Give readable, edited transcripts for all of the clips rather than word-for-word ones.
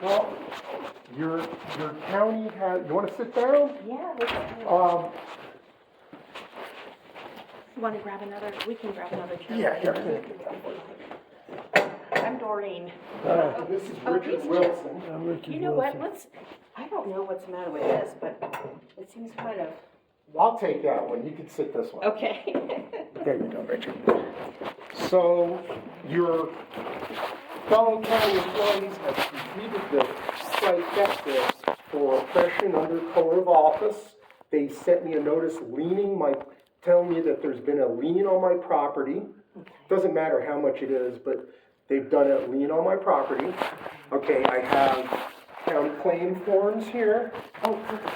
Well, your county has, you want to sit down? Yeah, you want to grab another, we can grab another chair. Yeah, here. I'm Doreen. This is Richard Wilson. You know what, I don't know what's the matter with this, but it seems kind of. I'll take that one. You can sit this one. Okay. There you go, Richard. So, your fellow county employees have completed the site checklist for oppression under color of office. They sent me a notice telling me that there's been a lien on my property. Doesn't matter how much it is, but they've done a lien on my property. Okay, I have county claim forms here. Oh, perfect.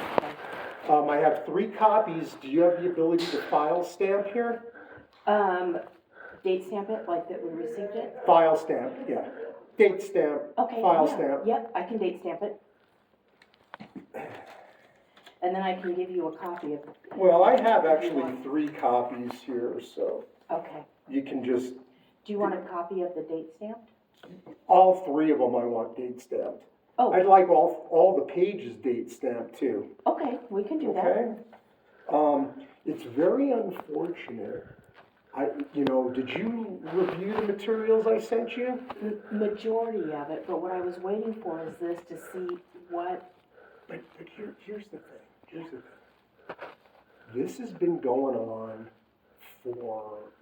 I have 3 copies. Do you have the ability to file stamp here? Date stamp it, like that we received it? File stamp, yeah. Date stamp, Okay. file Yeah. stamp. Yep, I can date stamp it. And then I can give you a copy of it. Well, I have actually 3 copies here, so Okay. you can just, Do you want a copy of the date stamped? all 3 of them I want date stamped. Oh, I'd like all the pages date stamped too, okay, we can do that. okay? It's very unfortunate. Did you review the materials I sent you? The majority of it, but what I was waiting for is this to see what. But here's the thing, This has been going on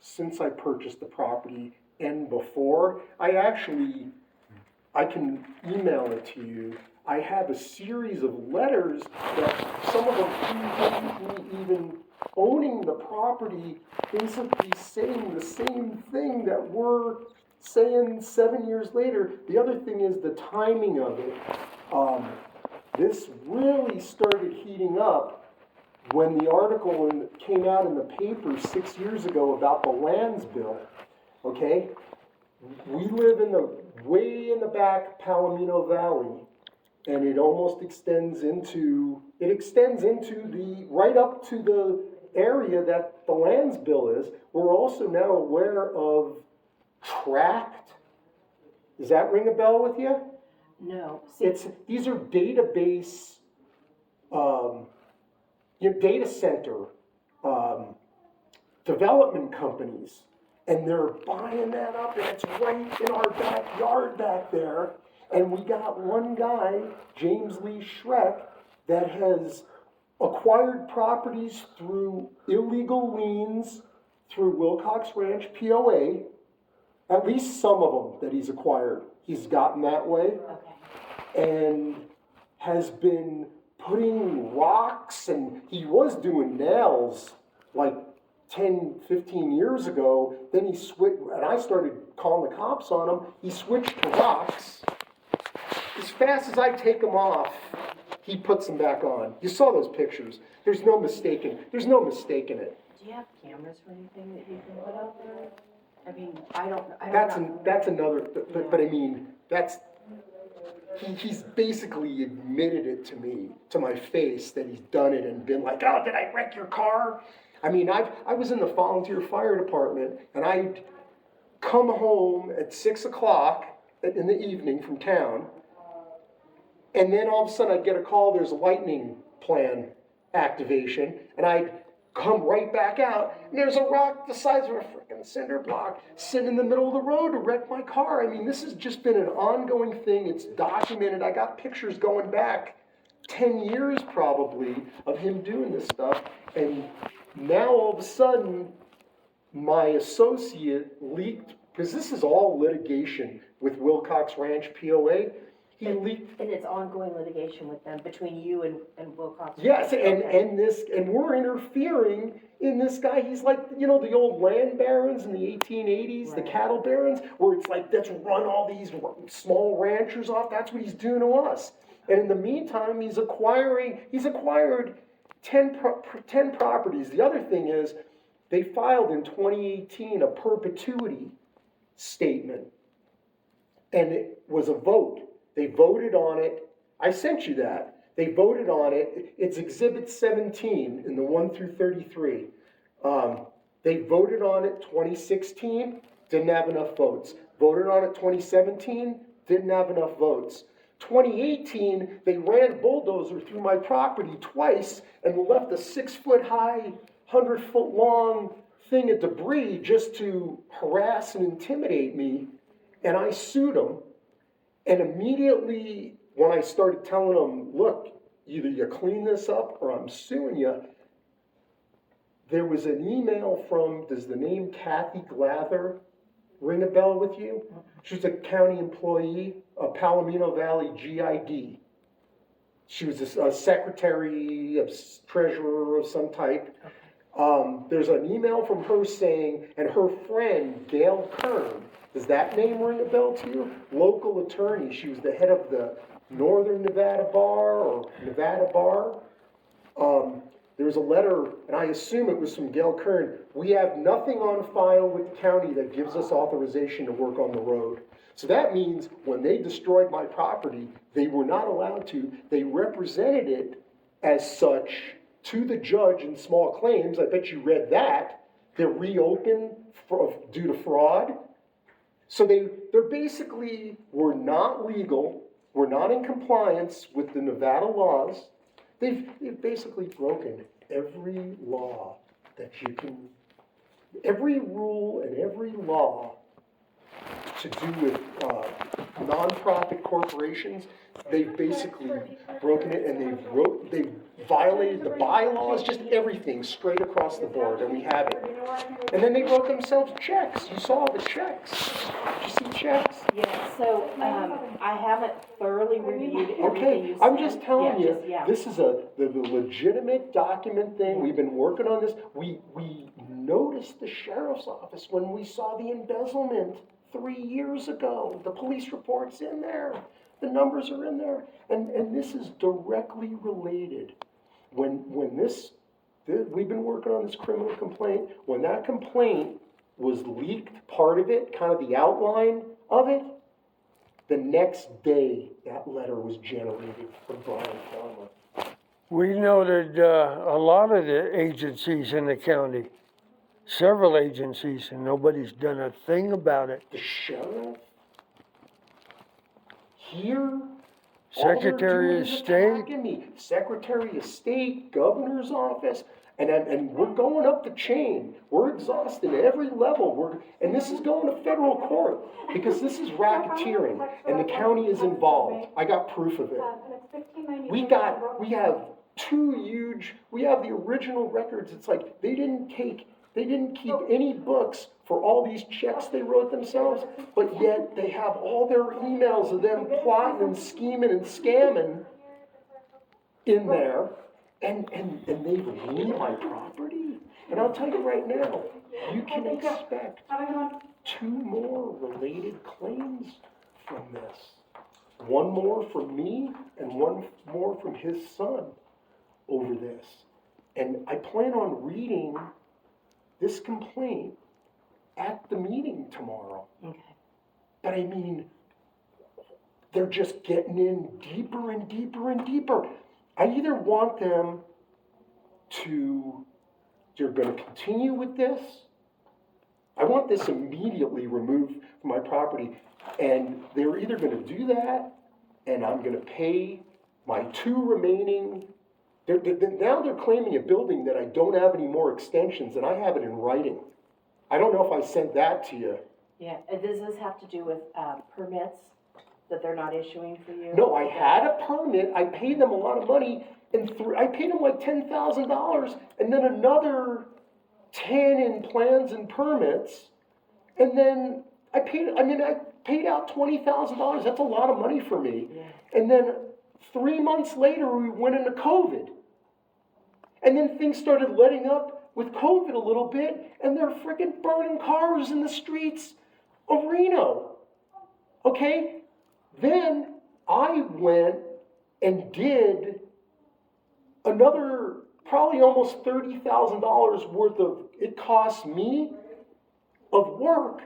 since I purchased the property and before. I can email it to you. I have a series of letters that some of them predate me even owning the property, basically saying the same thing that we're saying 7 years later. The other thing is the timing of it. This really started heating up when the article came out in the paper 6 years ago about the lands bill, okay? We live way in the back Palomino Valley, and it almost extends into right up to the area that the lands bill is. We're also now aware of tract. Does that ring a bell with you? No. These are database, data center development companies, and they're buying that up, and it's right in our backyard back there. And we got one guy, James Lee Schreck, that has acquired properties through illegal liens through Wilcox Ranch POA. At least some of them that he's acquired, he's gotten that way. Okay. And has been putting rocks, and he was doing nails like 10, 15 years ago. Then he switched, and I started calling the cops on him. He switched to rocks. As fast as I take them off, he puts them back on. You saw those pictures. There's no mistaking it. Do you have cameras or anything that you can put up there? I mean, I don't know. That's another, but I mean, he's basically admitted it to me, to my face, that he's done it and been like, oh, did I wreck your car? I mean, I was in the volunteer fire department, and I'd come home at 6 o'clock in the evening from town, and then all of a sudden I'd get a call, there's a lightning plan activation, and I'd come right back out, and there's a rock the size of a freaking cinder block sitting in the middle of the road to wreck my car. I mean, this has just been an ongoing thing. It's documented. I got pictures going back 10 years probably of him doing this stuff, and now all of a sudden my associate leaked, because this is all litigation with Wilcox Ranch POA. He leaked. And it's ongoing litigation with them, between you and Wilcox. Yes, and we're interfering in this guy. He's like, the old land barons in the 1880s, right. The cattle barons, where it's like, let's run all these small ranchers off. That's what he's doing to us. And in the meantime, he's acquired 10 properties. The other thing is, they filed in 2018 a perpetuity statement, and it was a vote. They voted on it. I sent you that. They voted on it. It's Exhibit 17 in the 1 through 33. They voted on it 2016, didn't have enough votes. Voted on it 2017, didn't have enough votes. 2018, they ran a bulldozer through my property twice and left a 6-foot-high, 100-foot-long thing of debris just to harass and intimidate me. And I sued them. And immediately, when I started telling them, look, either you clean this up or I'm suing you, there was an email from, does the name Kathy Glather ring a bell with you? She's a county employee of Palomino Valley GID. She was a secretary, of treasurer of some type. There's an email from her saying, and her friend, Gail Kern, does that name ring a bell to you? Local attorney. She was the head of the Northern Nevada Bar or Nevada Bar. There was a letter, and I assume it was from Gail Kern. We have nothing on file with the county that gives us authorization to work on the road. So that means when they destroyed my property, they were not allowed to. They represented it as such to the judge in small claims. I bet you read that. They're reopened due to fraud. So they're basically were not legal, were not in compliance with the Nevada laws. They've basically broken every law that you can, every rule and every law to do with nonprofit corporations. They've basically broken it, and they've violated the bylaws, just everything straight across the board, and we have it. And then they wrote themselves checks. You saw the checks. Did you see checks? Yeah, so, I haven't thoroughly reviewed everything Okay, you I'm said. just telling Yeah, you, this is the legitimate document thing. We've been working on this. We noticed the sheriff's office when we saw the embezzlement 3 years ago. The police report's in there. The numbers are in there. And this is directly related. When we've been working on this criminal complaint, when that complaint was leaked, part of it, kind of the outline of it, the next day that letter was generated from Brian Farmer. We noted a lot of the agencies in the county, several agencies, and nobody's done a thing about it. The sheriff here, Secretary of State. me. Secretary of State, governor's office, and we're going up the chain. We're exhausted at every level. And this is going to federal court because this is racketeering, and the county is involved. I got proof of it. We have we have the original records. It's like they didn't keep any books for all these checks they wrote themselves, but yet they have all their emails of them plotting and scheming and scamming in there, and they've liened my property. And I'll tell you right now, you can expect 2 more related claims from this. 1 more from me and 1 more from his son over this. And I plan on reading this complaint at the meeting tomorrow. Okay. But I mean, they're just getting in deeper and deeper and deeper. I either want them to, they're going to continue with this. I want this immediately removed from my property. And they're either going to do that, and I'm going to pay my 2 remaining. Now they're claiming a building that I don't have any more extensions, and I have it in writing. I don't know if I sent that to you. Yeah, does this have to do with permits that they're not issuing for you? No, I had a permit. I paid them a lot of money, and I paid them like $10,000, and then another 10 in plans and permits, and then I paid out $20,000. That's a lot of money for me. Yeah. And then 3 months later, we went into COVID. And then things started letting up with COVID a little bit, and they're freaking burning cars in the streets of Reno. Okay? Then I went and did another probably almost $30,000 worth of, it cost me, of work.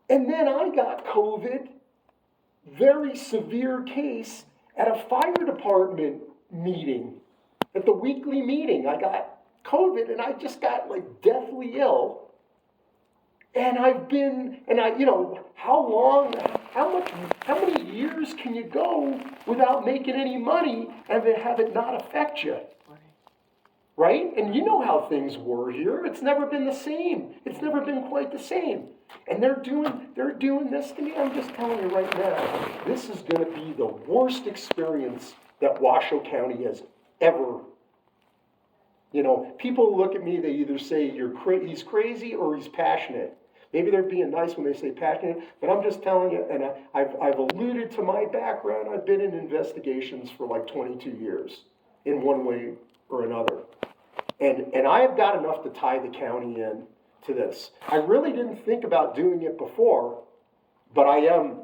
And then I got COVID, very severe case, at a fire department meeting. At the weekly meeting, I got COVID, and I just got like deathly ill. And how many years can you go without making any money and have it not affect you? Right? And you know how things were here. It's never been the same. It's never been quite the same. And they're doing this to me. I'm just telling you right now, this is going to be the worst experience that Washoe County has ever. People look at me, they either say he's crazy or he's passionate. Maybe they're being nice when they say passionate, but I'm just telling you, and I've alluded to my background. I've been in investigations for like 22 years in one way or another. And I have got enough to tie the county in to this. I really didn't think about doing it before, but I am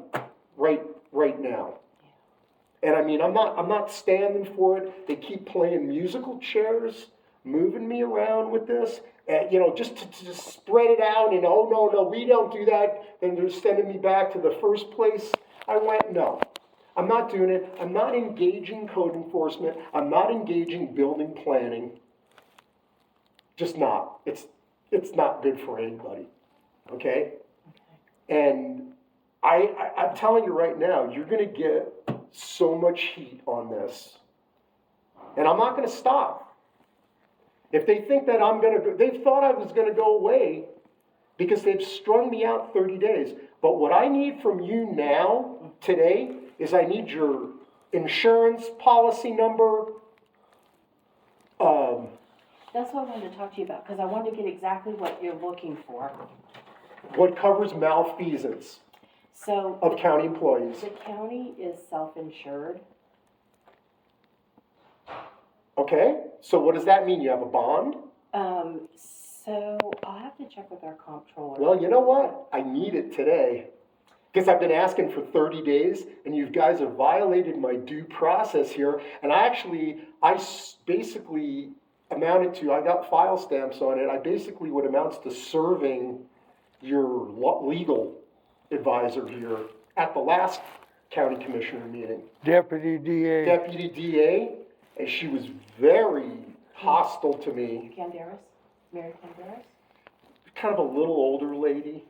right now. And I mean, I'm not standing for it. They keep playing musical chairs, moving me around with this, and, just to spread it out. And oh no, we don't do that. Then they're sending me back to the first place I went. No, I'm not doing it. I'm not engaging code enforcement. I'm not engaging building planning. Just not. It's not good for anybody. Okay? And I'm telling you right now, you're going to get so much heat on this. And I'm not going to stop. If they think that they've thought I was going to go away because they've strung me out 30 days. But what I need from you now, today, is I need your insurance policy number. That's what I wanted to talk to you about, because I wanted to get exactly what you're looking for. What covers malfeasance So, of county employees. the county is self-insured. Okay, so what does that mean? You have a bond? So I'll have to check with our comptroller. Well, you know what? I need it today. Because I've been asking for 30 days, and you guys have violated my due process here. And I basically amounted to, I got file stamps on it, I basically what amounts to serving your legal advisor here at the last county commissioner meeting. Deputy DA. Deputy DA, and she was very hostile to me. Canderas? Mary Canderas? Kind of a little older lady.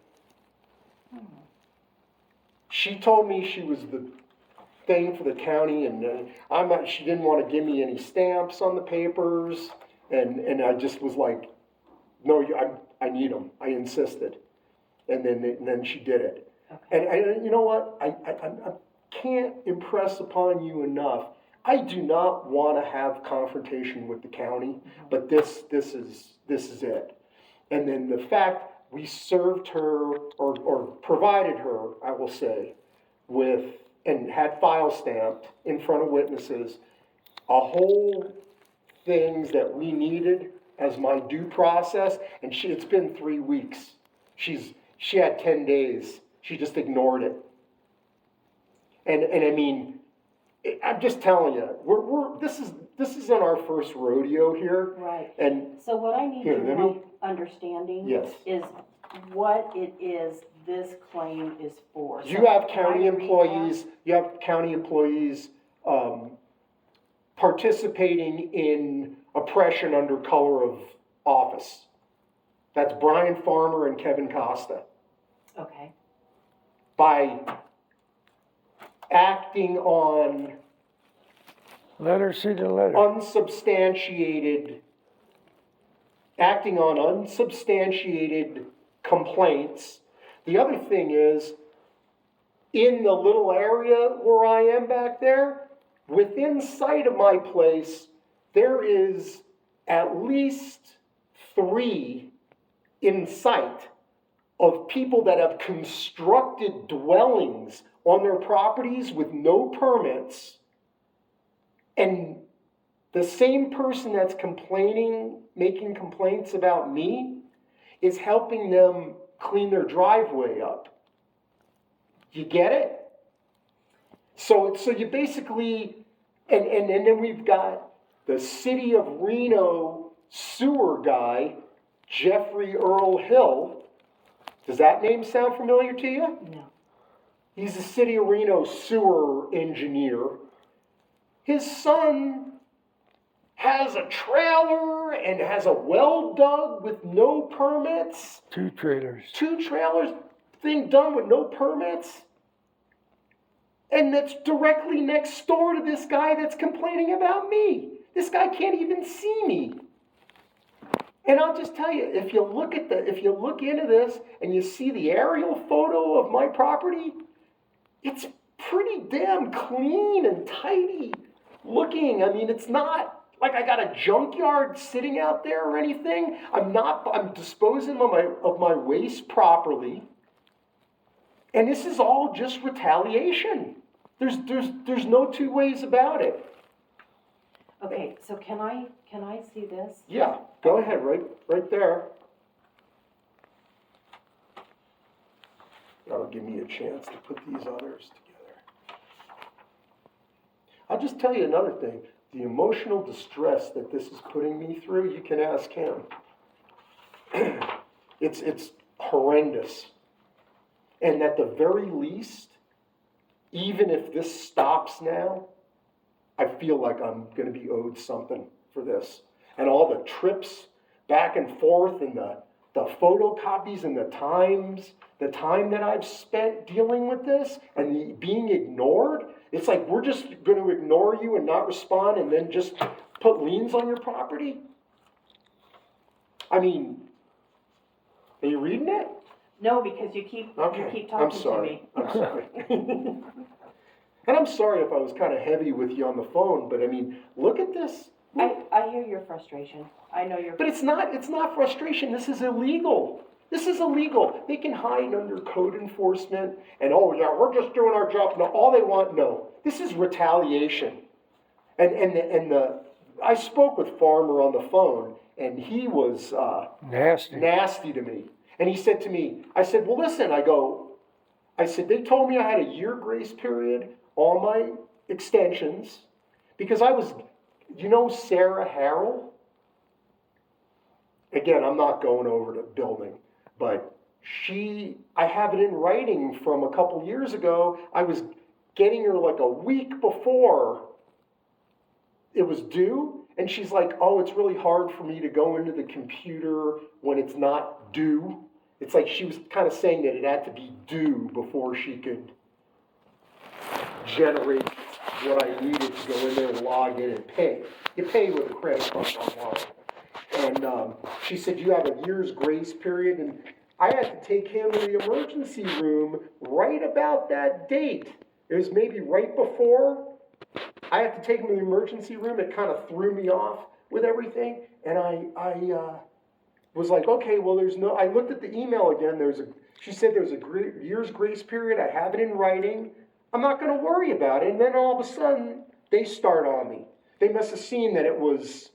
She told me she was the thing for the county, and she didn't want to give me any stamps on the papers, and I just was like, no, I need them. I insisted, and then she did it. Okay. And you know what? I can't impress upon you enough. I do not want to have confrontation with the county, but this is it. And then the fact we served her or provided her, I will say, with and had file stamped in front of witnesses a whole things that we needed as my due process, and it's been 3 weeks. She had 10 days. She just ignored it. And I mean, I'm just telling you, this isn't our first rodeo here. Right. And So what I need Here, your let me- help understanding Yes. is what it is this claim is for. So you have can I county read employees. You have county employees participating in oppression under color of office. That's Brian Farmer and Kevin Costa. that? Okay. By acting on Let her see the letter. acting on unsubstantiated complaints. The other thing is, in the little area where I am back there, within sight of my place, there is at least 3 in sight of people that have constructed dwellings on their properties with no permits. And the same person that's making complaints about me, is helping them clean their driveway up. You get it? So you basically, and then we've got the city of Reno sewer guy, Jeffrey Earl Hill. Does that name sound familiar to you? No. He's the city of Reno sewer engineer. His son has a trailer and has a well dug with no permits, 2 trailers. 2 trailers, thing done with no permits. And that's directly next door to this guy that's complaining about me. This guy can't even see me. And I'll just tell you, if you look into this and you see the aerial photo of my property, it's pretty damn clean and tidy looking. I mean, it's not like I got a junkyard sitting out there or anything. I'm disposing of my waste properly. And this is all just retaliation. There's no 2 ways about it. Okay, so can I see this? Yeah, go ahead, right there. That'll give me a chance to put these others together. I'll just tell you another thing. The emotional distress that this is putting me through, you can ask him. It's horrendous. And at the very least, even if this stops now, I feel like I'm going to be owed something for this. And all the trips back and forth and the photocopies and the time that I've spent dealing with this and the being ignored, it's like we're just going to ignore you and not respond and then just put liens on your property? I mean, are you reading it? No, because you keep talking to me. I'm sorry. And I'm sorry if I was kind of heavy with you on the phone, but I mean, look at this. I hear your frustration. I know your. But it's not frustration. This is illegal. This is illegal. They can hide under code enforcement and, oh yeah, we're just doing our job. No, all they want, no. This is retaliation. I spoke with Farmer on the phone, and he was nasty to me. And he said to me, I said, well, listen, I said, they told me I had a year grace period on my extensions because I was, Sarah Harrell? Again, I'm not going over the building, but I have it in writing from a couple years ago. I was getting her like a week before it was due, and she's like, oh, it's really hard for me to go into the computer when it's not due. It's like she was kind of saying that it had to be due before she could generate what I needed to go in there and log in and pay. You pay with a credit card online. And she said, you have a year's grace period. And I had to take him to the emergency room right about that date. It was maybe right before. I had to take him to the emergency room. It kind of threw me off with everything. And I was like, okay, well, I looked at the email again. She said there's a year's grace period. I have it in writing. I'm not going to worry about it. And then all of a sudden, they start on me. They must have seen that it was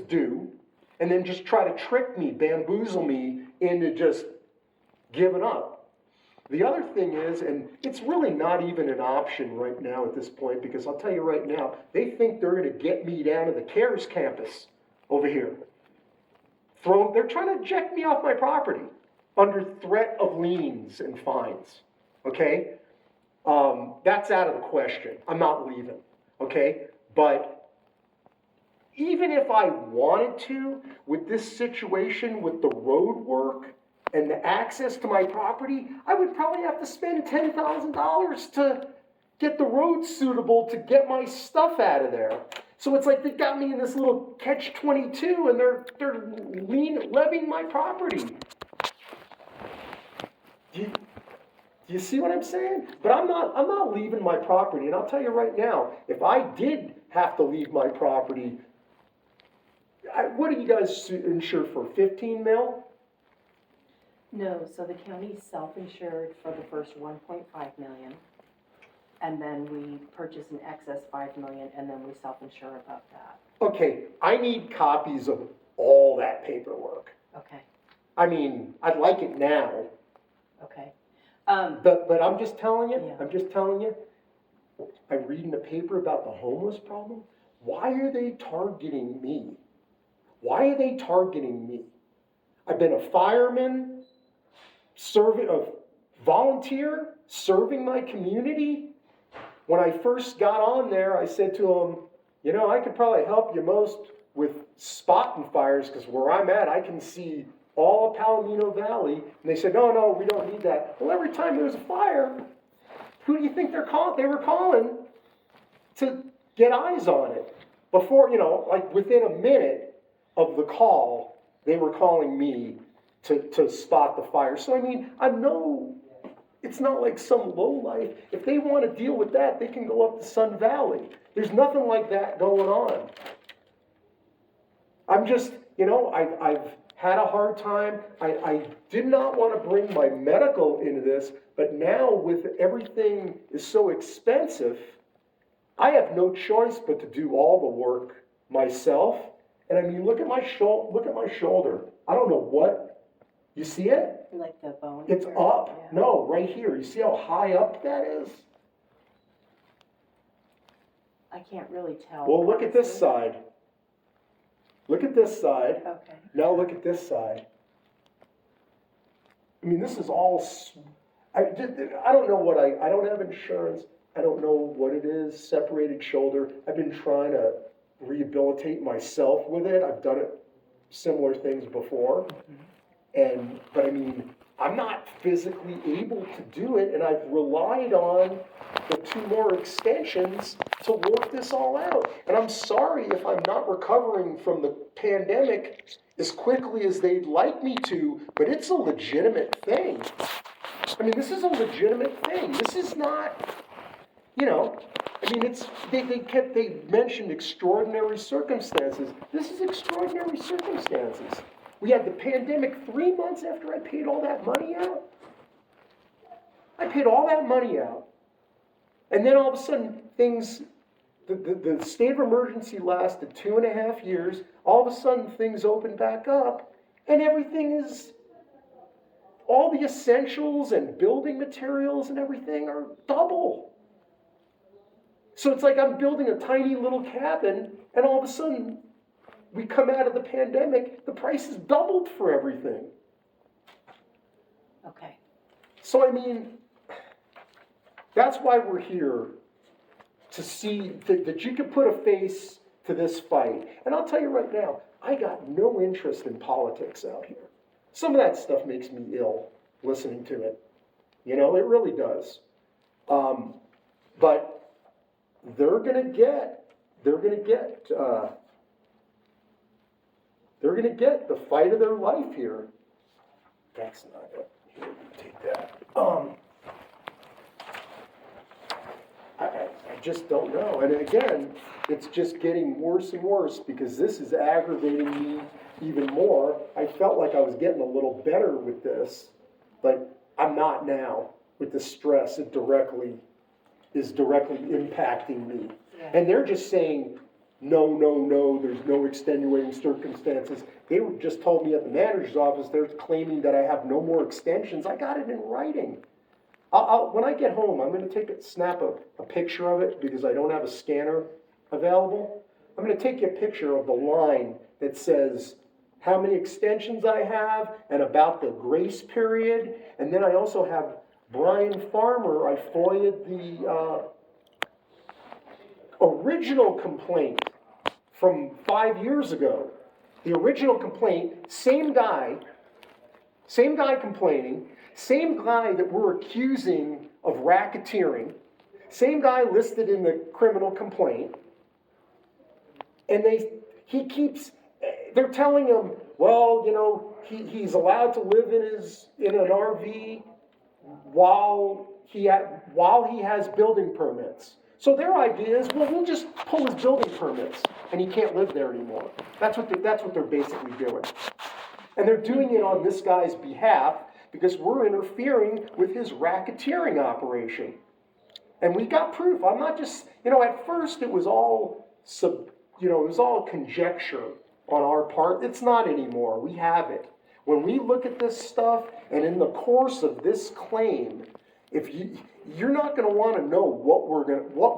due, and then just try to trick me, bamboozle me into just giving up. The other thing is, and it's really not even an option right now at this point, because I'll tell you right now, they think they're going to get me down to the CARES campus over here. They're trying to eject me off my property under threat of liens and fines, okay? That's out of the question. I'm not leaving, okay? But even if I wanted to, with this situation, with the road work and the access to my property, I would probably have to spend $10,000 to get the road suitable to get my stuff out of there. So it's like they got me in this little catch-22 and they're levying my property. Do you see what I'm saying? But I'm not leaving my property. And I'll tell you right now, if I did have to leave my property, what do you guys insure for, 15 mil? No, so the county's self-insured for the first 1.5 million. And then we purchase an excess 5 million, and then we self-insure above that. Okay, I need copies of all that paperwork. Okay, I mean, I'd like it now. okay. But I'm just telling you, Yeah. I read in the paper about the homeless problem. Why are they targeting me? Why are they targeting me? I've been a fireman, a volunteer, serving my community. When I first got on there, I said to them, you know, I could probably help you most with spotting fires, because where I'm at, I can see all of Palomino Valley. And they said, no, no, we don't need that. Well, every time there's a fire, who do you think they were calling to get eyes on it? Before, you know, like within a minute of the call, they were calling me to spot the fire. So, I mean, it's not like some lowlife. If they want to deal with that, they can go up to Sun Valley. There's nothing like that going on. I'm just, you know, I've had a hard time. I did not want to bring my medical into this, but now with everything is so expensive, I have no choice but to do all the work myself. And I mean, look at my shoulder. I don't know what, you see it? Like the bone? It's here? up. Yeah. No, right here. You see how high up that is? I can't really tell. Well, look at this honestly. side. Look at this side. Okay. Now look at this side. I mean, this is all, I don't know what I don't have insurance. I don't know what it is, separated shoulder. I've been trying to rehabilitate myself with it. I've done similar things before. But I mean, I'm not physically able to do it, and I've relied on the 2 more extensions to work this all out. And I'm sorry if I'm not recovering from the pandemic as quickly as they'd like me to, but it's a legitimate thing. I mean, this is a legitimate thing. This is not, you know, I mean, they mentioned extraordinary circumstances. This is extraordinary circumstances. We had the pandemic 3 months after I paid all that money out. I paid all that money out. And then all of a sudden, the state of emergency lasted 2.5 years. All of a sudden, things opened back up, and all the essentials and building materials and everything are double. So it's like I'm building a tiny little cabin, and all of a sudden, we come out of the pandemic, the price has doubled for everything. Okay. So, I mean, that's why we're here, to see that you can put a face to this fight. And I'll tell you right now, I got no interest in politics out here. Some of that stuff makes me ill, listening to it. You know, it really does. But they're gonna get the fight of their life here. That's not it. Here, take that. I just don't know. And again, it's just getting worse and worse, because this is aggravating me even more. I felt like I was getting a little better with this, but I'm not now with the stress. It is directly impacting me. Yeah. And they're just saying, no, there's no extenuating circumstances. They just told me at the manager's office, they're claiming that I have no more extensions. I got it in writing. When I get home, I'm going to snap a picture of it, because I don't have a scanner available. I'm going to take you a picture of the line that says how many extensions I have and about the grace period. And then I also have Brian Farmer. I FOIA'd the original complaint from 5 years ago. The original complaint, same guy complaining, same guy that we're accusing of racketeering, same guy listed in the criminal complaint. And they're telling him, well, you know, he's allowed to live in an RV while he has building permits. So their idea is, well, we'll just pull his building permits, and he can't live there anymore. That's what they're basically doing. And they're doing it on this guy's behalf, because we're interfering with his racketeering operation. And we got proof. I'm not just, you know, at first it was all conjecture on our part. It's not anymore. We have it. When we look at this stuff, and in the course of this claim, you're not going to want to know what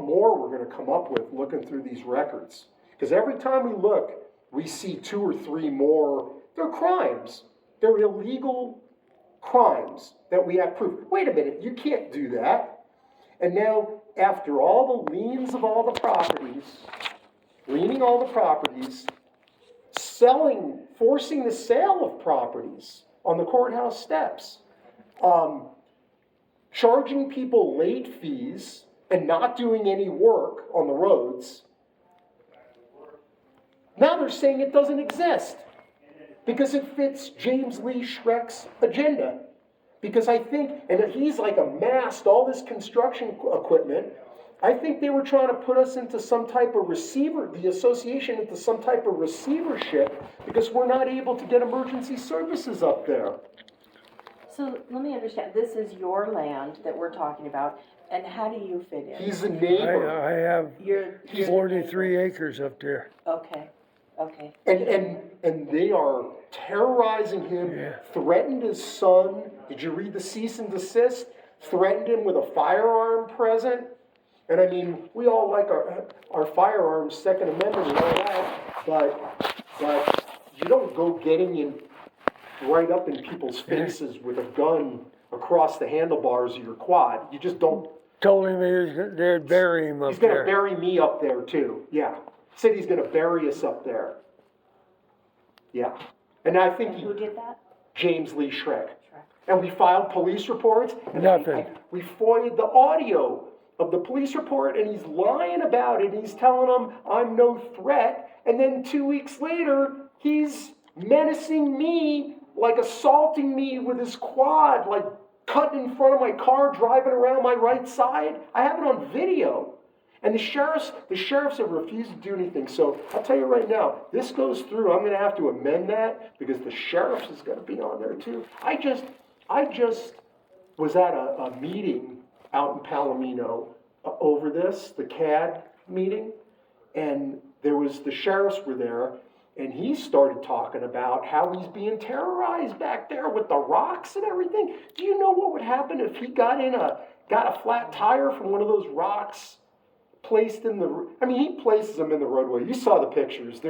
more we're going to come up with looking through these records. Because every time we look, we see 2 or 3 more. They're crimes. They're illegal crimes that we have proof. Wait a minute, you can't do that. And now, after all the liens of all the properties, leaning all the properties, forcing the sale of properties on the courthouse steps, charging people late fees and not doing any work on the roads. Now they're saying it doesn't exist because it fits James Lee Schreck's agenda. Because I think, and he's like amassed all this construction equipment, I think they were trying to put us into some type of the association into some type of receivership because we're not able to get emergency services up there. So let me understand, this is your land that we're talking about, and how do you fit in? He's a neighbor. I have You're the 43 neighbor. acres up there. Okay, okay. And they are terrorizing him, Yeah. threatened his son. Did you read the cease and desist? Threatened him with a firearm present. And I mean, we all like our firearms, Second Amendment and all that, but you don't go getting in right up in people's faces with a gun across the handlebars of your quad. You just don't. Told him they'd bury him up He's gonna there. bury me up there too, yeah. Said he's gonna bury us up there. Yeah, and I think Who did that? James Lee Schreck. And we filed police reports. And Nothing. We FOIA'd the audio of the police report, and he's lying about it. He's telling them I'm no threat. And then 2 weeks later, he's menacing me, like assaulting me with his quad, like cutting in front of my car, driving around my right side. I have it on video. And the sheriffs have refused to do anything. So I'll tell you right now, this goes through. I'm going to have to amend that because the sheriffs is going to be on there too. I just was at a meeting out in Palomino over this, the CAD meeting, and the sheriffs were there, and he started talking about how he's being terrorized back there with the rocks and everything. Do you know what would happen if he got a flat tire from one of those rocks placed in he places them in the roadway. You saw the pictures.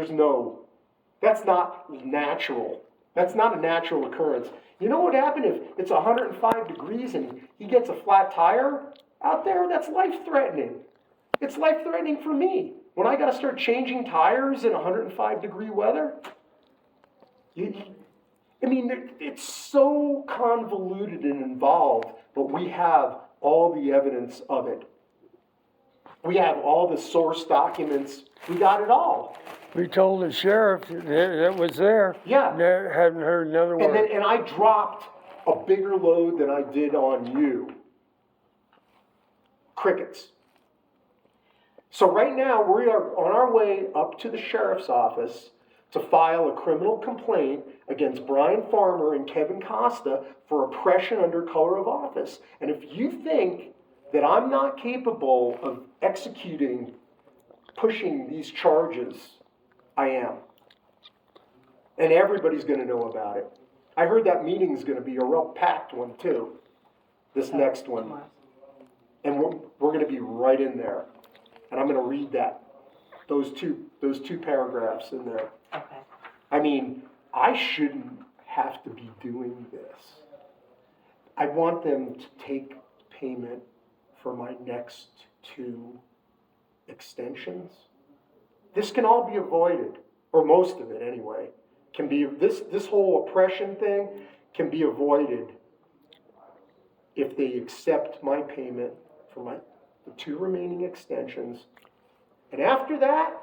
That's not natural. That's not a natural occurrence. You know what happened if it's 105 degrees and he gets a flat tire out there? That's life-threatening. It's life-threatening for me. When I got to start changing tires in 105-degree weather, it's so convoluted and involved, but we have all the evidence of it. We have all the source documents. We got it all. We told the sheriff that was there. Yeah. Hadn't heard another word. And I dropped a bigger load than I did on you. Crickets. So right now, we are on our way up to the sheriff's office to file a criminal complaint against Brian Farmer and Kevin Costa for oppression under color of office. And if you think that I'm not capable of pushing these charges, I am. And everybody's going to know about it. I heard that meeting's going to be a real packed one too, this next one. And we're going to be right in there. And I'm going to read those two paragraphs in there. Okay. I mean, I shouldn't have to be doing this. I want them to take payment for my next 2 extensions. This can all be avoided, or most of it anyway. This whole oppression thing can be avoided if they accept my payment for the 2 remaining extensions. And after that,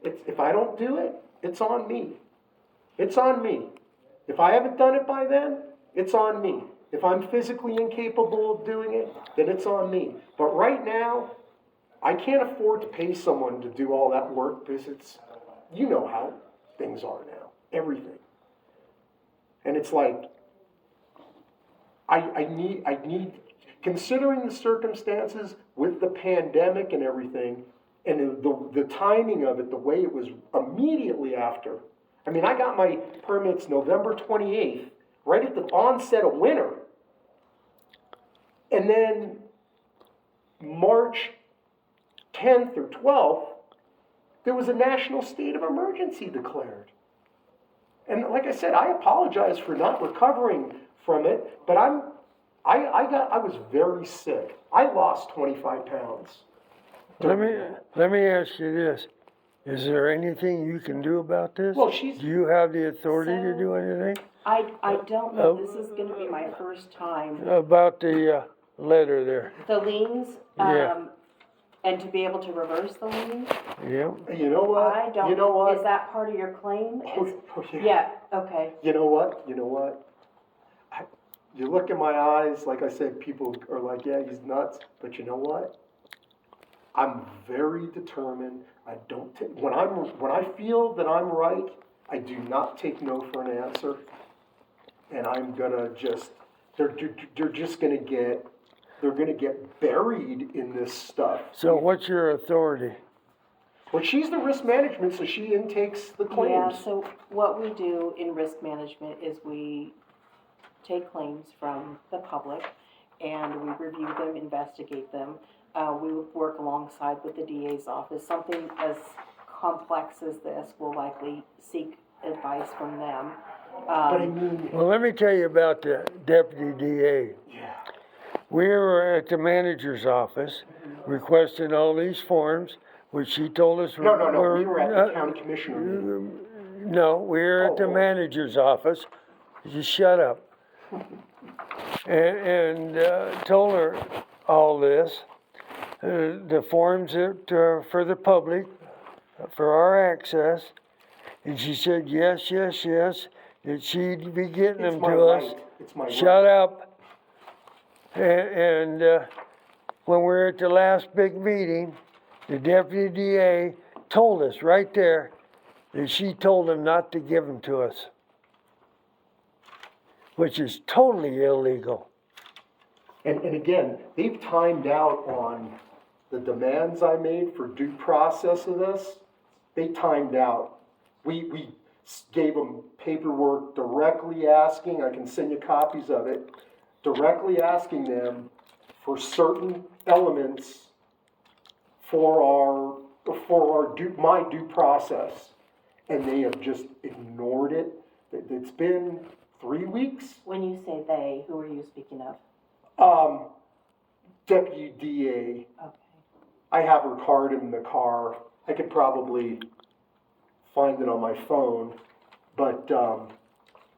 if I don't do it, it's on me. It's on me. If I haven't done it by then, it's on me. If I'm physically incapable of doing it, then it's on me. But right now, I can't afford to pay someone to do all that work because you know how things are now, everything. And it's like, I need, considering the circumstances with the pandemic and everything, and the timing of it, the way it was immediately after. I mean, I got my permits November 28th, right at the onset of winter. And then March 10th or 12th, there was a national state of emergency declared. And like I said, I apologize for not recovering from it, but I was very sick. I lost 25 pounds. Let me ask you this. Is there anything you can do about this? Well, she's- Do you have the authority to So- do anything? I don't know, this is gonna be my first time. About the, letter there? The liens, Yeah. and to be able to reverse the liens, Yeah, You know what? I don't, You know what? is that part of your claim? Oh, Is- oh, Yeah, okay, You know what? You know what? You look in my eyes, like I said, people are like, yeah, he's nuts. But you know what? I'm very determined. I don't take, when I feel that I'm right, I do not take no for an answer. And I'm gonna just, they're just gonna get, they're gonna get buried in this stuff. so what's your authority? Well, she's the risk management, so she intakes the yeah, claims. so what we do in risk management is we take claims from the public and we review them, investigate them. We work alongside with the DA's office. Something as complex as this, we'll likely seek advice from them. But I mean, Well, let me tell you about the deputy DA. yeah, We were at the manager's office requesting all these forms, which she told us no, we were at the county commissioner meeting. No, we were at the Oh. manager's office. Just shut up. And told her all this, the forms that, for the public, for our access. And she said, yes, that she'd be getting It's them my to us. right, it's my right. Shut up. And when we were at the last big meeting, the deputy DA told us right there that she told them not to give them to us, which is totally illegal. And again, they've timed out on the demands I made for due process of this. They timed out. We gave them paperwork directly asking, I can send you copies of it, directly asking them for certain elements for my due process. And they have just ignored it. It's been 3 weeks. When you say they, who are you speaking of? Deputy DA, Okay. I have her card in the car. I could probably find it on my phone. But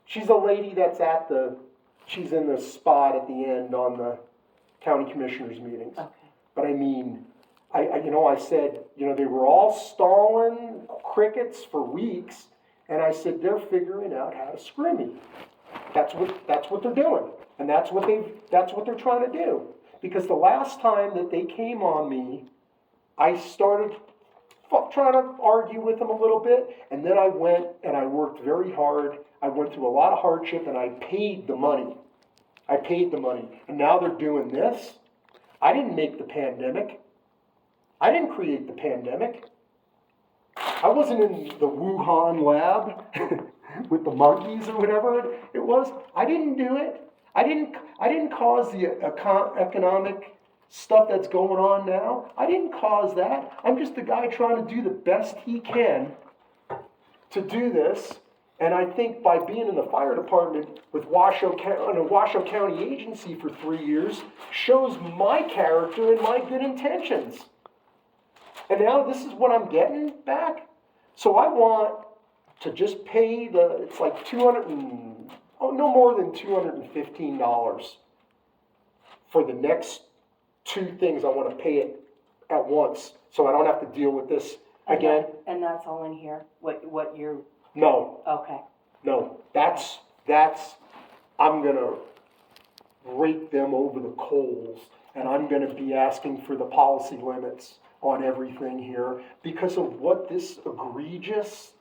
she's a lady that's she's in the spot at the end on the county commissioners meetings. Okay. But I mean, I said, they were all stalling crickets for weeks. And I said, they're figuring out how to screw me. That's what they're doing. And that's what they're trying to do. Because the last time that they came on me, I started trying to argue with them a little bit, and then I went and I worked very hard. I went through a lot of hardship, and I paid the money. And now they're doing this. I didn't make the pandemic. I didn't create the pandemic. I wasn't in the Wuhan lab with the monkeys or whatever it was. I didn't do it. I didn't cause the economic stuff that's going on now. I didn't cause that. I'm just a guy trying to do the best he can to do this. And I think by being in the fire department with Washoe County agency for 3 years shows my character and my good intentions. And now this is what I'm getting back. So I want to just pay it's like no more than $215 for the next 2 things. I want to pay it at once, so I don't have to deal with this again. And that's all in here, what you're, No, okay. that's, I'm gonna rake them over the coals, and I'm gonna be asking for the policy limits on everything here because of what this egregious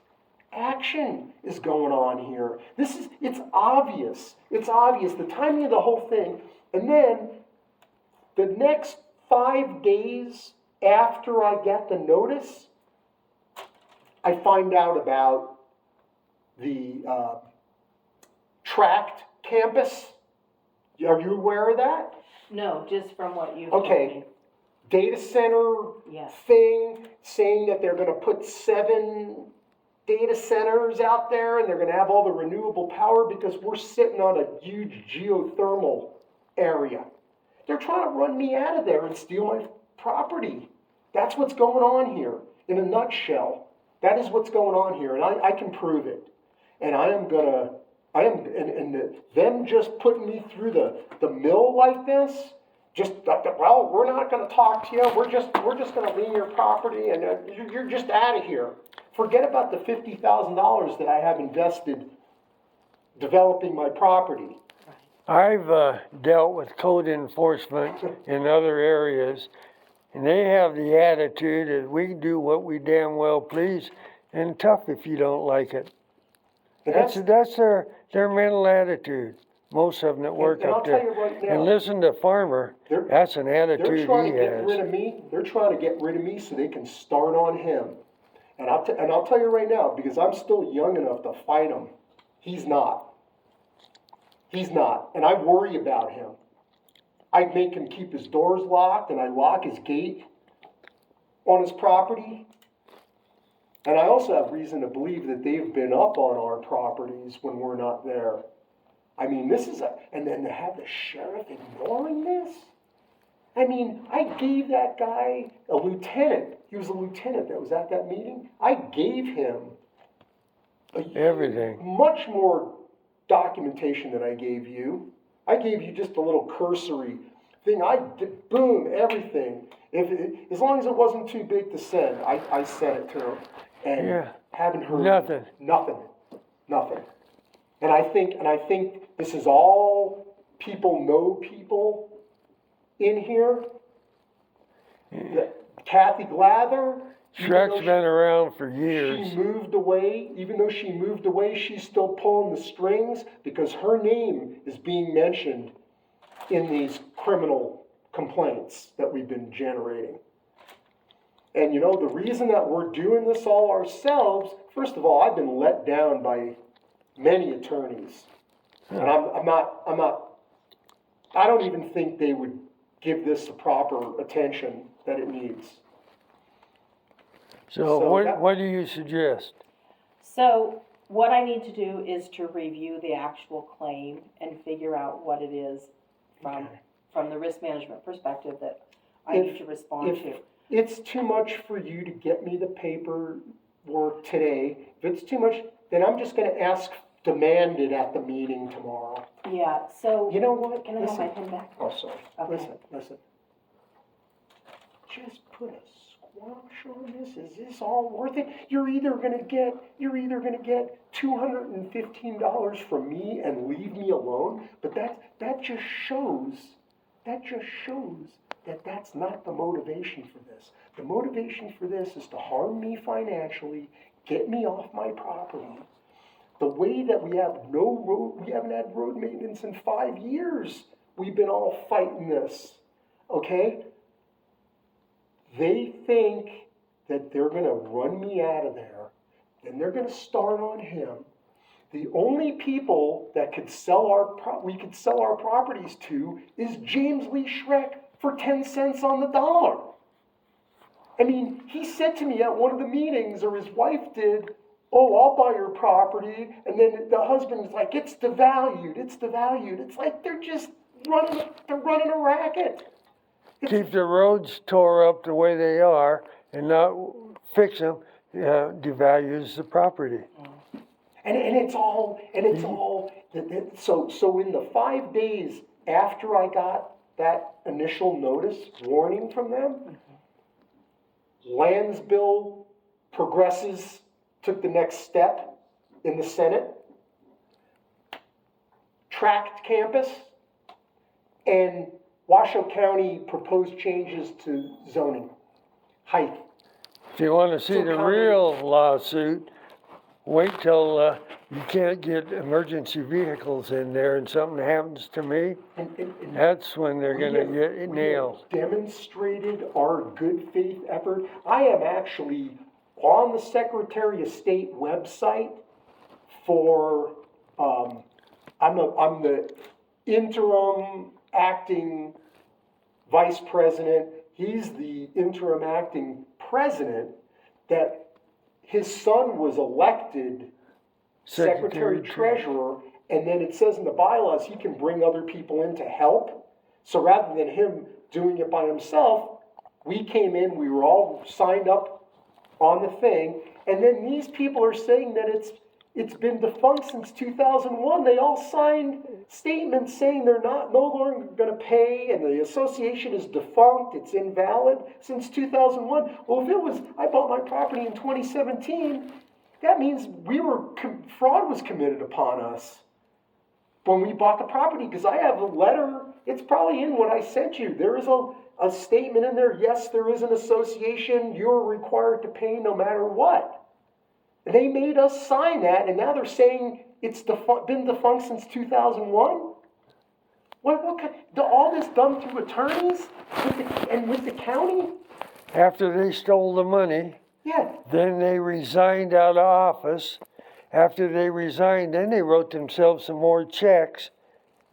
action is going on here. It's obvious. The timing of the whole thing. And then the next 5 days after I get the notice, I find out about the tract campus. Are you aware of that? No, just from what you've told Okay. me. Data center Yes. thing saying that they're going to put 7 data centers out there and they're going to have all the renewable power because we're sitting on a huge geothermal area. They're trying to run me out of there and steal my property. That's what's going on here in a nutshell. That is what's going on here, and I can prove it. And them just putting me through the mill like this, well, we're not gonna talk to you, we're just gonna lien your property, and you're just out of here. Forget about the $50,000 that I have invested developing my property. I've dealt with code enforcement in other areas, and they have the attitude that we can do what we damn well please, and tough if you don't like it. That's their mental attitude. Most of them that work and I'll up there. tell you right now, And listen to Farmer, that's an they're attitude trying he to get has. rid of me. They're trying to get rid of me so they can start on him. And I'll tell you right now, because I'm still young enough to fight him. He's not. He's not. And I worry about him. I make him keep his doors locked, and I lock his gate on his property. And I also have reason to believe that they've been up on our properties when we're not there. I mean, and then to have the sheriff ignoring this? I mean, I gave that guy a lieutenant. He was a lieutenant that was at that meeting. I gave him Everything. much more documentation than I gave you. I gave you just a little cursory thing. I did, boom, everything. As long as it wasn't too big to send, I sent it to him. And haven't heard Nothing. Nothing. And I think this is all people know people in here. Kathy Glather. Shrek's been around for years. She moved away. Even though she moved away, she's still pulling the strings because her name is being mentioned in these criminal complaints that we've been generating. And you know, the reason that we're doing this all ourselves, first of all, I've been let down by many attorneys. And I don't even think they would give this the proper attention that it needs. So what do you suggest? So what I need to do is to review the actual claim and figure out what it is from the risk management perspective that I need to respond to. It's too much for you to get me the paperwork today. If it's too much, then I'm just gonna demand it at the meeting tomorrow. Yeah, so. You know what? Can I have my pen back? Oh, sorry. Okay. Listen. Just put a squash on this. Is this all worth it? You're either gonna get $215 from me and leave me alone, but that just shows that that's not the motivation for this. The motivation for this is to harm me financially, get me off my property. The way that we haven't had road maintenance in 5 years. We've been all fighting this, okay? They think that they're gonna run me out of there, then they're gonna start on him. The only people that we could sell our properties to is James Lee Shrek for 10 cents on the dollar. I mean, he said to me at one of the meetings, or his wife did, "Oh, I'll buy your property," and then the husband's like, "It's devalued. It's like they're just running a racket. Keep the roads tore up the way they are and not fix them, devalues the property. And it's all, so in the 5 days after I got that initial notice warning from them, Lands Bill progresses, took the next step in the Senate, tract campus, and Washoe County proposed changes to zoning, height. If you want to see the real lawsuit, wait till you can't get emergency vehicles in there and something happens to me. That's when they're going to get nailed. We have demonstrated our good faith effort. I am actually on the Secretary of State website for, I'm the interim acting vice president. He's the interim acting president that his son was elected secretary treasurer, and then it says in the bylaws he can bring other people in to help. So rather than him doing it by himself, we came in, we were all signed up on the thing, And then these people are saying that it's been defunct since 2001. They all signed statements saying they're no longer going to pay, and the association is defunct, it's invalid since 2001. Well, I bought my property in 2017, that means fraud was committed upon us when we bought the property, because I have a letter, it's probably in what I sent you. There is a statement in there, yes, there is an association, you're required to pay no matter what. They made us sign that, and now they're saying it's been defunct since 2001? All this done through attorneys with the county? After they stole the money, Yeah. then they resigned out of office. After they resigned, then they wrote themselves some more checks.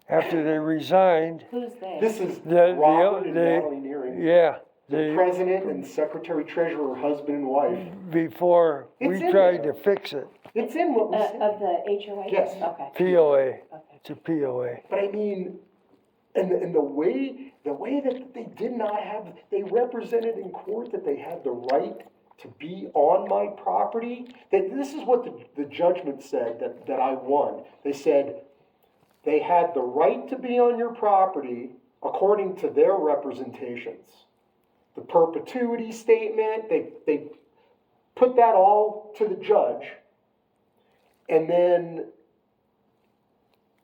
After they resigned, Who's they? This is The- Robert and the- Natalie Nearing, yeah, the president and secretary treasurer, husband and wife. before we It's in tried there. to fix it, It's in what we said. Of the HOA? Yes. Okay. POA, Okay. it's a POA. But I mean, and the way that they did not have, they represented in court that they had the right to be on my property. That this is what the judgment said that I won. They said they had the right to be on your property according to their representations. The perpetuity statement, they put that all to the judge. And then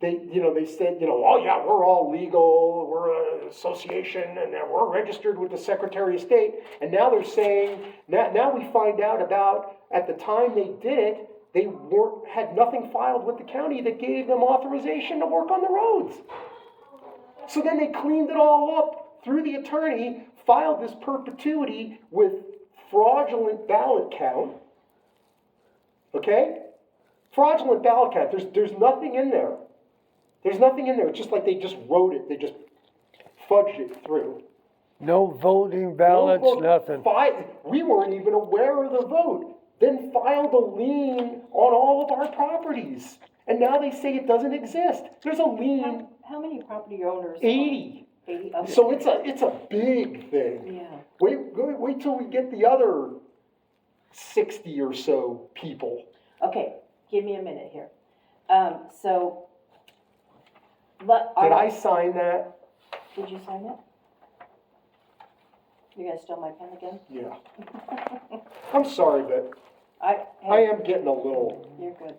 they said, oh yeah, we're all legal, we're an association, and we're registered with the Secretary of State. And now they're saying, now we find out about, at the time they did it, they had nothing filed with the county that gave them authorization to work on the roads. So then they cleaned it all up through the attorney, filed this perpetuity with fraudulent ballot count. Okay? Fraudulent ballot count. There's nothing in there. There's nothing in there. It's just like they just wrote it. They just fudged it through. No voting ballots, No vote. nothing. We weren't even aware of the vote. Then filed a lien on all of our properties. And now they say it doesn't exist. There's a lien, How many property owners? 80. 80, okay. So it's a big thing. Yeah. Wait till we get the other 60 or so people. Okay, give me a minute here. Did I sign that? Did you sign it? You're gonna steal my pen again? Yeah. I'm sorry, but I am getting a little. You're good.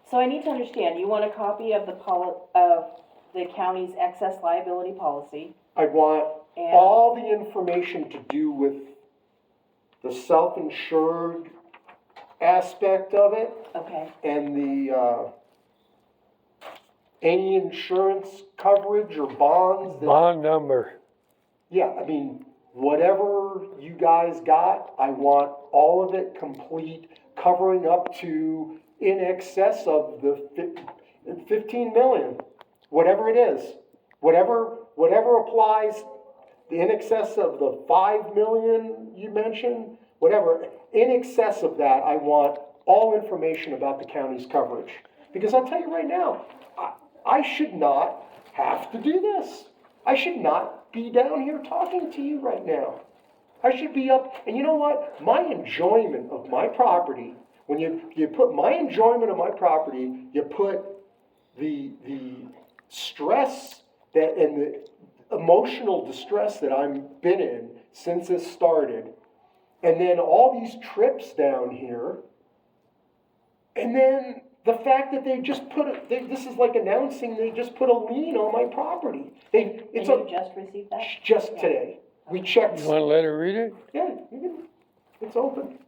So I need to understand, you want a copy of the county's excess liability policy? I want And- all the information to do with the self-insured aspect of it Okay, and the, any insurance coverage or bonds that, Bond number. yeah, I mean, whatever you guys got, I want all of it complete, covering up to in excess of the 15 million, whatever it is. Whatever applies, in excess of the 5 million you mentioned, whatever, in excess of that, I want all information about the county's coverage. Because I'll tell you right now, I should not have to do this. I should not be down here talking to you right now. I should be up, and you know what? My enjoyment of my property, when you put my enjoyment of my property, you put the stress that and the emotional distress that I've been in since this started, and then all these trips down here, and then the fact that they just this is like announcing they just put a lien on my property. and you just received that? Just today. We checked. You wanna let her read it? Yeah, you can, it's open.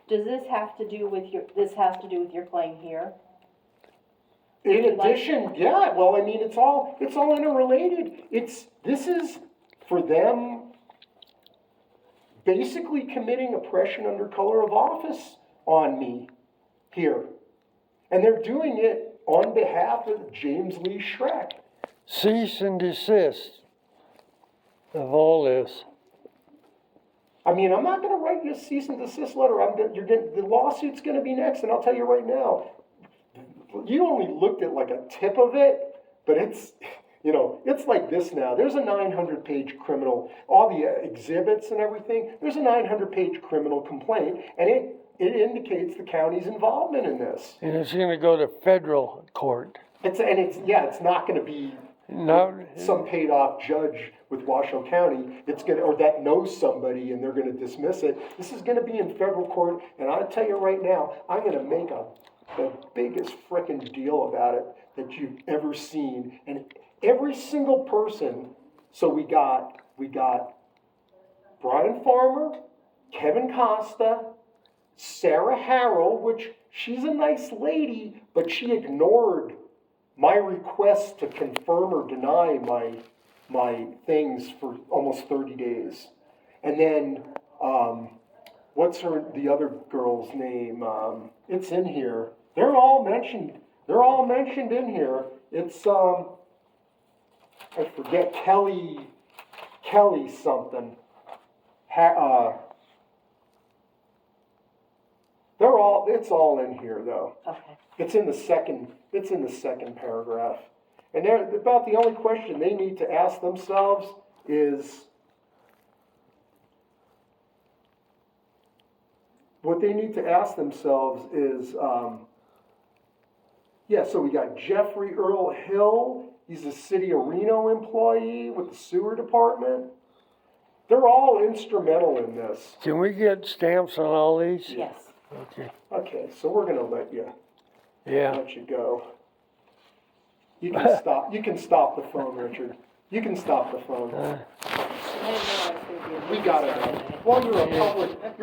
Does this have to do with your claim here? In addition, yeah, well, I mean, it's all interrelated. This is for them basically committing oppression under color of office on me here. And they're doing it on behalf of James Lee Schreck. Cease and desist of all this. I mean, I'm not gonna write you a cease and desist letter. The lawsuit's gonna be next, and I'll tell you right now, you only looked at like a tip of it, but it's, you know, it's like this now. There's a 900-page criminal, all the exhibits and everything. There's a 900-page criminal complaint, and it indicates the county's involvement in this. And it's gonna go to federal court. It's not gonna be No, some paid-off judge with Washoe County. Or that knows somebody and they're gonna dismiss it. This is gonna be in federal court, and I'll tell you right now, I'm gonna make the biggest frickin' deal about it that you've ever seen. And every single person, so we got Brian Farmer, Kevin Costa, Sarah Harrell, which she's a nice lady, but she ignored my request to confirm or deny my things for almost 30 days. And then, what's the other girl's name? It's in here. They're all mentioned in here. It's, I forget, Kelly something. It's all in here though. Okay. It's in the second paragraph. And about the only question they need to ask themselves is, so we got Jeffrey Earl Hill. He's a city of Reno employee with the sewer department. They're all instrumental in this. can we get stamps on all these? Yes. Okay, Okay, so we're gonna let you yeah. go. You can stop the phone, Richard. You can stop the phone. I didn't know I was gonna be a We got it. movie star today. Well, you're a public